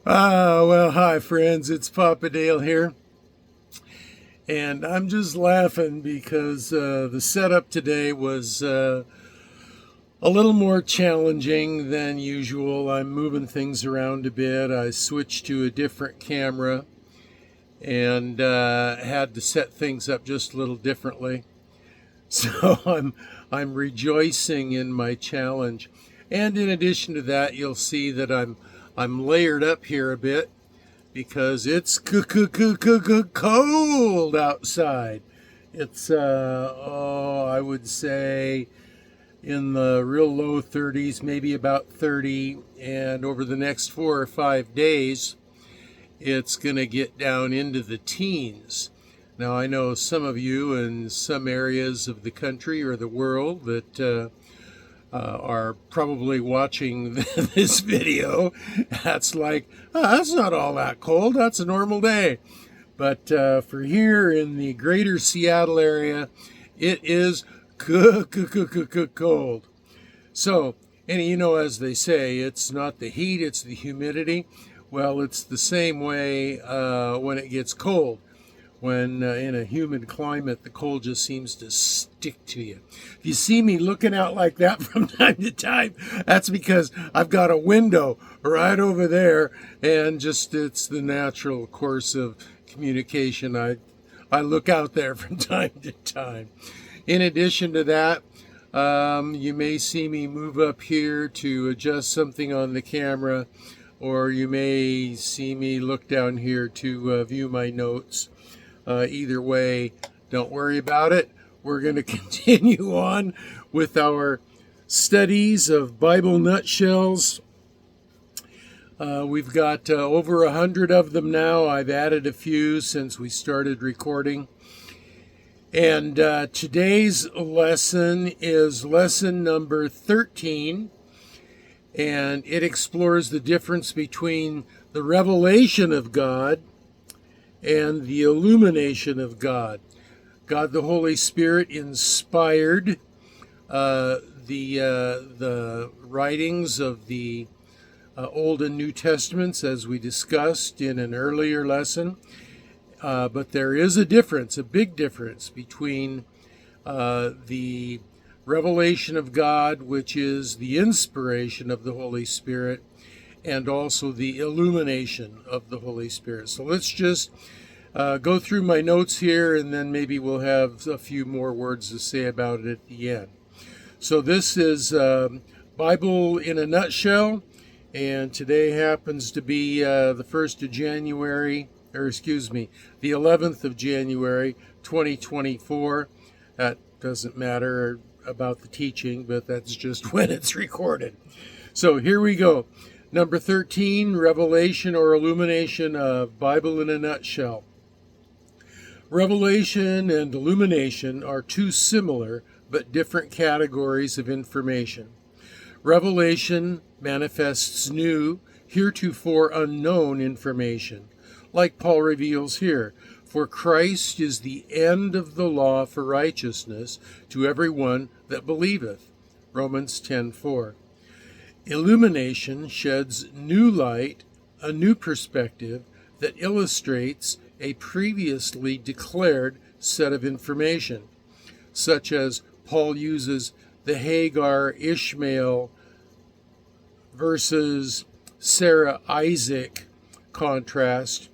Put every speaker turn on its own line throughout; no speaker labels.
Well, hi, friends. It's Papa Dale here. And I'm just laughing because the setup today was a little more challenging than usual. I'm moving things around a bit. I switched to a different camera and had to set things up just a little differently. So I'm rejoicing in my challenge. And in addition to that, you'll see that I'm layered up here a bit because it's cold outside. It's I would say in the real low 30s, maybe about 30, and over the next 4 or 5 days, it's going to get down into the teens. Now, I know some of you in some areas of the country or the world that are probably watching this video. That's like, oh, that's not all that cold. That's a normal day. But for here in the greater Seattle area, it is cold. So, and you know, as they say, it's not the heat, it's the humidity. Well, it's the same way when it gets cold. When in a humid climate, the cold just seems to stick to you. If you see me looking out like that from time to time, that's because I've got a window right over there, and just it's the natural course of communication. I look out there from time to time. In addition to that, you may see me move up here to adjust something on the camera, or you may see me look down here to view my notes. Either way, don't worry about it. We're going to continue on with our studies of Bible nutshells. We've got over 100 of them now. I've added a few since we started recording. And today's lesson is lesson number 13. And it explores the difference between the revelation of God and the illumination of God. God the Holy Spirit inspired the writings of the Old and New Testaments, as we discussed in an earlier lesson. But there is a difference, a big difference, between the revelation of God, which is the inspiration of the Holy Spirit, and also the illumination of the Holy Spirit. So let's just go through my notes here, and then maybe we'll have a few more words to say about it at the end. So this is Bible in a nutshell, and today happens to be the 1st of January, or excuse me, the 11th of January, 2024. That doesn't matter about the teaching, but that's just when it's recorded. So here we go. Number 13, Revelation or Illumination of Bible in a Nutshell. Revelation and illumination are two similar but different categories of information. Revelation manifests new, heretofore unknown information, like Paul reveals here. For Christ is the end of the law for righteousness to everyone that believeth. Romans 10:4. Illumination sheds new light, a new perspective that illustrates a previously declared set of information, such as Paul uses the Hagar Ishmael versus Sarah Isaac contrast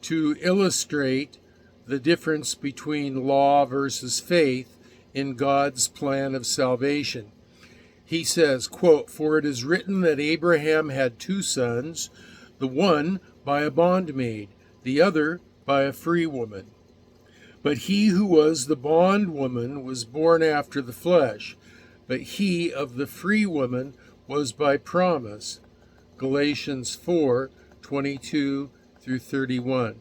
to illustrate the difference between law versus faith in God's plan of salvation. He says, quote, "For it is written that Abraham had two sons, the one by a bondmaid, the other by a free woman. But he who was the bondwoman was born after the flesh, but he of the free woman was by promise." Galatians 4:22 through 31.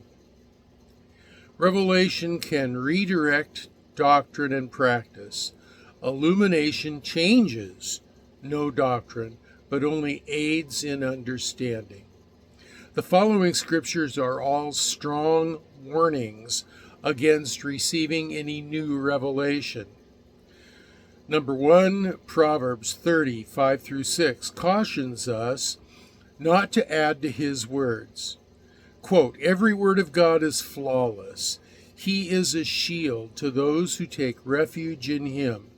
Revelation can redirect doctrine and practice. Illumination changes no doctrine, but only aids in understanding. The following scriptures are all strong warnings against receiving any new revelation. Number 1, Proverbs 30:5 through 6 cautions us not to add to his words. Quote, every word of God is flawless. He is a shield to those who take refuge in him.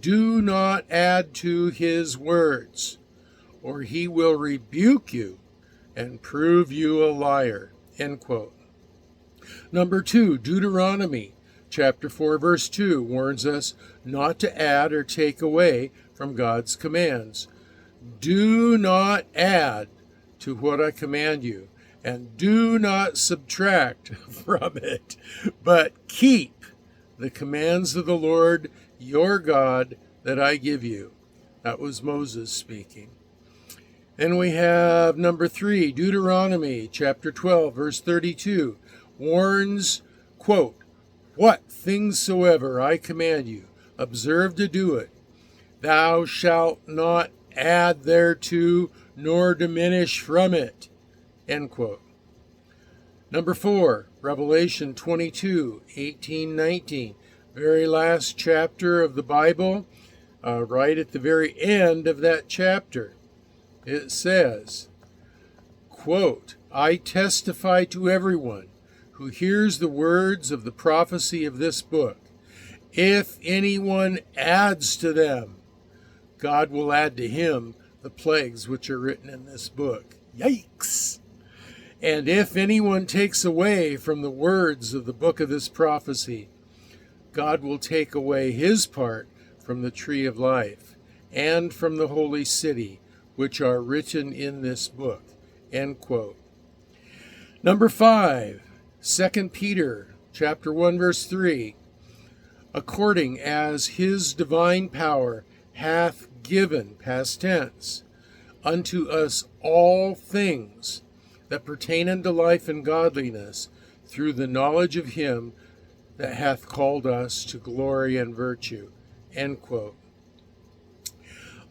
Do not add to his words, or he will rebuke you and prove you a liar. End quote. Number 2, Deuteronomy chapter 4, verse 2 warns us not to add or take away from God's commands. Do not add to what I command you, and do not subtract from it, but keep the commands of the Lord your God that I give you. That was Moses speaking. Then we have number 3, Deuteronomy chapter 12, verse 32, warns, quote, what things soever I command you, observe to do it. Thou shalt not add thereto, nor diminish from it. End quote. Number 4, Revelation 22:18-19, very last chapter of the Bible, right at the very end of that chapter. It says, quote, I testify to everyone who hears the words of the prophecy of this book. If anyone adds to them, God will add to him the plagues which are written in this book. Yikes! And if anyone takes away from the words of the book of this prophecy, God will take away his part from the tree of life and from the holy city, which are written in this book. End quote. Number 5, 2 Peter chapter 1, verse 3. According as his divine power hath given, past tense, unto us all things that pertain unto life and godliness, through the knowledge of him that hath called us to glory and virtue. End quote.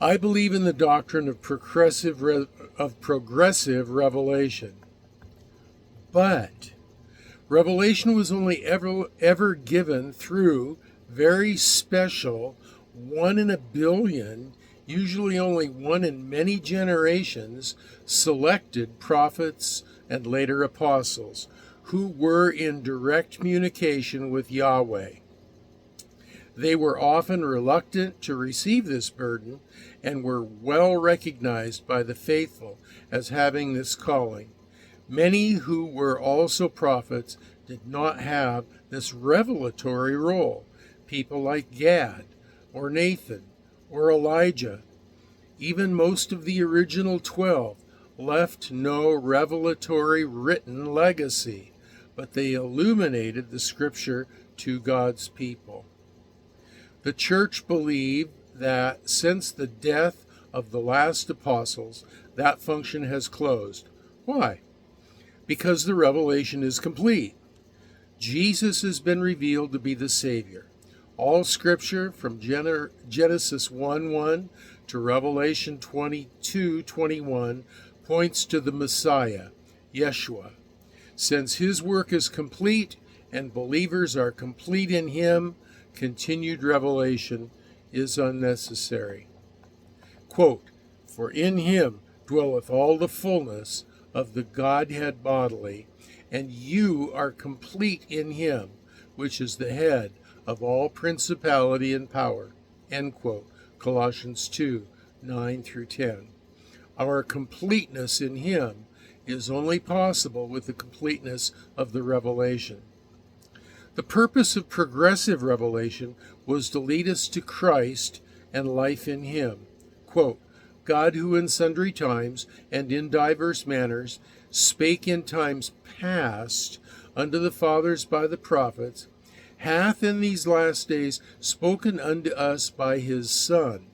I believe in the doctrine of progressive revelation. But revelation was only ever given through very special, 1 in a billion, usually only 1 in many generations, selected prophets and later apostles who were in direct communication with Yahweh. They were often reluctant to receive this burden and were well recognized by the faithful as having this calling. Many who were also prophets did not have this revelatory role. People like Gad or Nathan or Elijah. Even most of the original 12 left no revelatory written legacy, but they illuminated the scripture to God's people. The church believed that since the death of the last apostles, that function has closed. Why? Because the revelation is complete. Jesus has been revealed to be the Savior. All scripture from Genesis 1:1 to Revelation 22:21 points to the Messiah, Yeshua. Since his work is complete and believers are complete in him, continued revelation is unnecessary. Quote, for in him dwelleth all the fullness of the Godhead bodily, and you are complete in him, which is the head of all principality and power. End quote. Colossians 2:9-10. Our completeness in him is only possible with the completeness of the revelation. The purpose of progressive revelation was to lead us to Christ and life in him. Quote, God who in sundry times and in diverse manners spake in times past unto the fathers by the prophets, hath in these last days spoken unto us by his Son,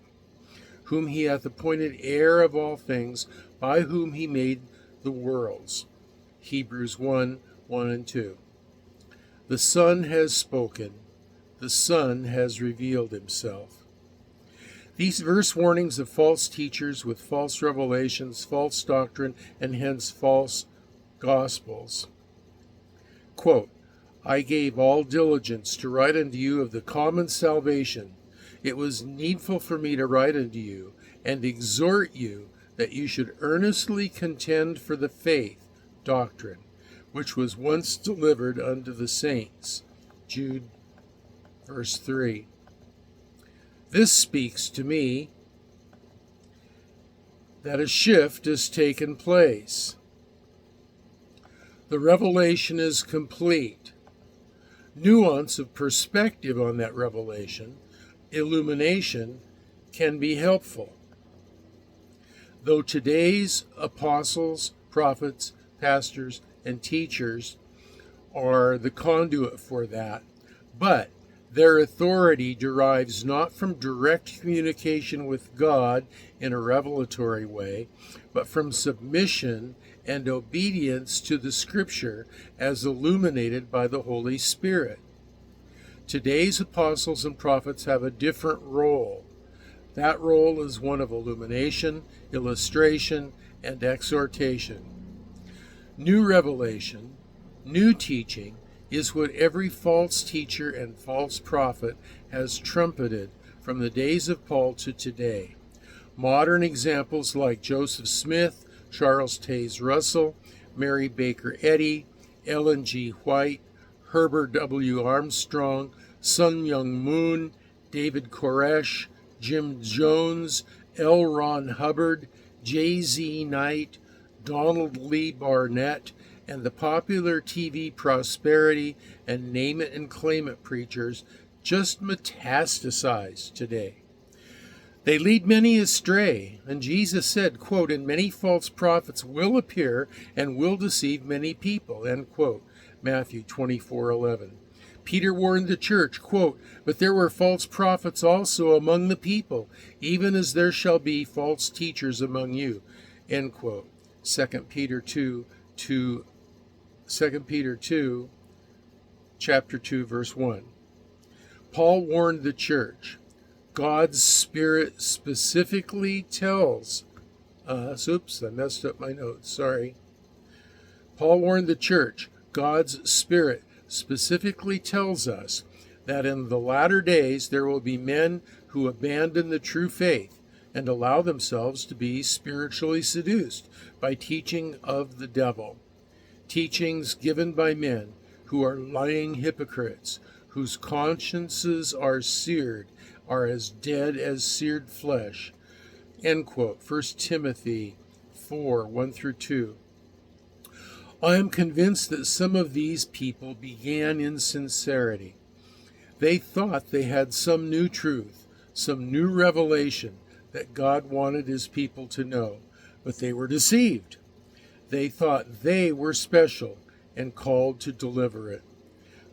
whom he hath appointed heir of all things, by whom he made the worlds. Hebrews 1:1-2. The Son has spoken. The Son has revealed himself. These verse warnings of false teachers with false revelations, false doctrine, and hence false gospels. Quote, I gave all diligence to write unto you of the common salvation, it was needful for me to write unto you and exhort you that you should earnestly contend for the faith, doctrine, which was once delivered unto the saints. Jude, verse 3. This speaks to me that a shift has taken place. The revelation is complete. Nuance of perspective on that revelation, illumination, can be helpful. Though today's apostles, prophets, pastors, and teachers are the conduit for that, but their authority derives not from direct communication with God in a revelatory way, but from submission and obedience to the Scripture as illuminated by the Holy Spirit. Today's apostles and prophets have a different role. That role is one of illumination, illustration, and exhortation. New revelation, new teaching, is what every false teacher and false prophet has trumpeted from the days of Paul to today. Modern examples like Joseph Smith, Charles Taze Russell, Mary Baker Eddy, Ellen G. White, Herbert W. Armstrong, Sun Myung Moon, David Koresh, Jim Jones, L. Ron Hubbard, J.Z. Knight, Donald Lee Barnett, and the popular TV prosperity and name it and claim it preachers just metastasize today. They lead many astray, and Jesus said, quote, and many false prophets will appear and will deceive many people, end quote, Matthew 24:11. Peter warned the church, quote, but there were false prophets also among the people, even as there shall be false teachers among you, end quote. 2 Peter 2, chapter 2, verse 1. Paul warned the church. God's Spirit specifically tells us, oops, I messed up my notes, sorry. Paul warned the church. God's Spirit specifically tells us that in the latter days there will be men who abandon the true faith and allow themselves to be spiritually seduced by teaching of the devil. Teachings given by men who are lying hypocrites, whose consciences are seared, are as dead as seared flesh. End quote. 1 Timothy 4, 1 through 2. I am convinced that some of these people began in sincerity. They thought they had some new truth, some new revelation that God wanted his people to know, but they were deceived. They thought they were special and called to deliver it.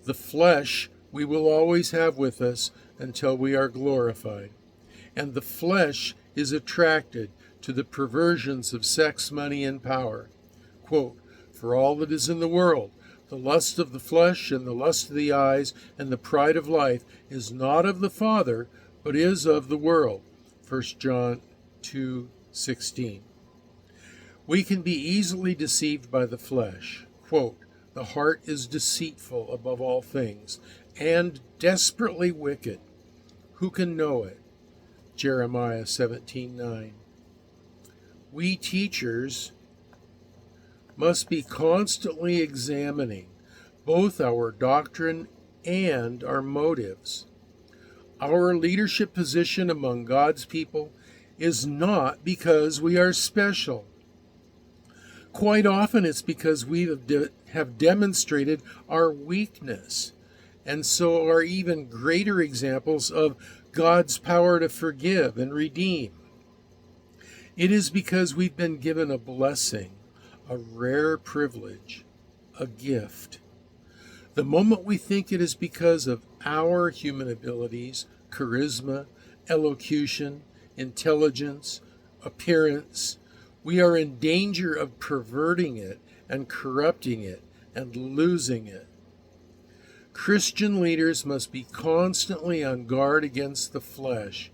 The flesh we will always have with us until we are glorified. And the flesh is attracted to the perversions of sex, money, and power. Quote, for all that is in the world, the lust of the flesh and the lust of the eyes and the pride of life is not of the Father, but is of the world. 1 John 2:16. We can be easily deceived by the flesh. Quote, the heart is deceitful above all things and desperately wicked. Who can know it? Jeremiah 17:9. We teachers must be constantly examining both our doctrine and our motives. Our leadership position among God's people is not because we are special. Quite often it's because we have demonstrated our weakness, and so are even greater examples of God's power to forgive and redeem. It is because we've been given a blessing, a rare privilege, a gift. The moment we think it is because of our human abilities, charisma, elocution, intelligence, appearance, we are in danger of perverting it and corrupting it and losing it. Christian leaders must be constantly on guard against the flesh.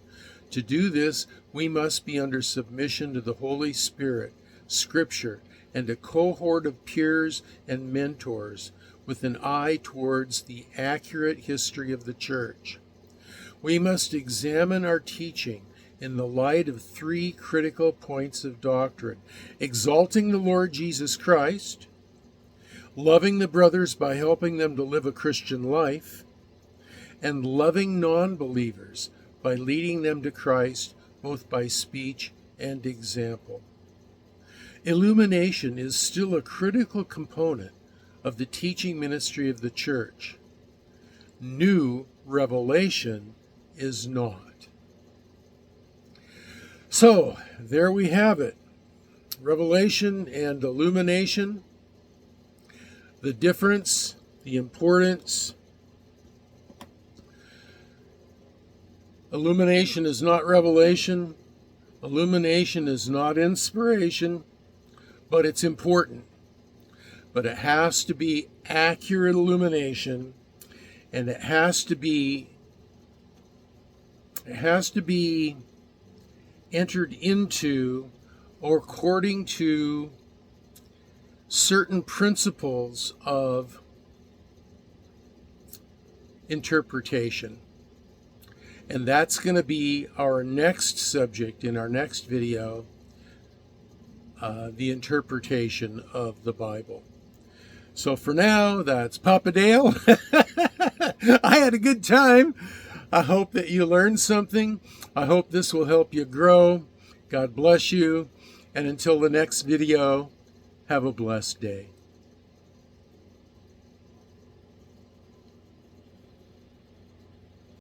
To do this, we must be under submission to the Holy Spirit, Scripture, and a cohort of peers and mentors with an eye towards the accurate history of the church. We must examine our teaching in the light of three critical points of doctrine: exalting the Lord Jesus Christ, loving the brothers by helping them to live a Christian life, and loving non-believers by leading them to Christ both by speech and example. Illumination is still a critical component of the teaching ministry of the church. New revelation is not. So, there we have it. Revelation and illumination, the difference, the importance. Illumination is not revelation. Illumination is not inspiration, but it's important. But it has to be accurate illumination, and it has to be entered into or according to certain principles of interpretation. And that's going to be our next subject in our next video, the interpretation of the Bible. So for now, that's Papa Dale. I had a good time. I hope that you learned something. I hope this will help you grow. God bless you. And until the next video, have a blessed day.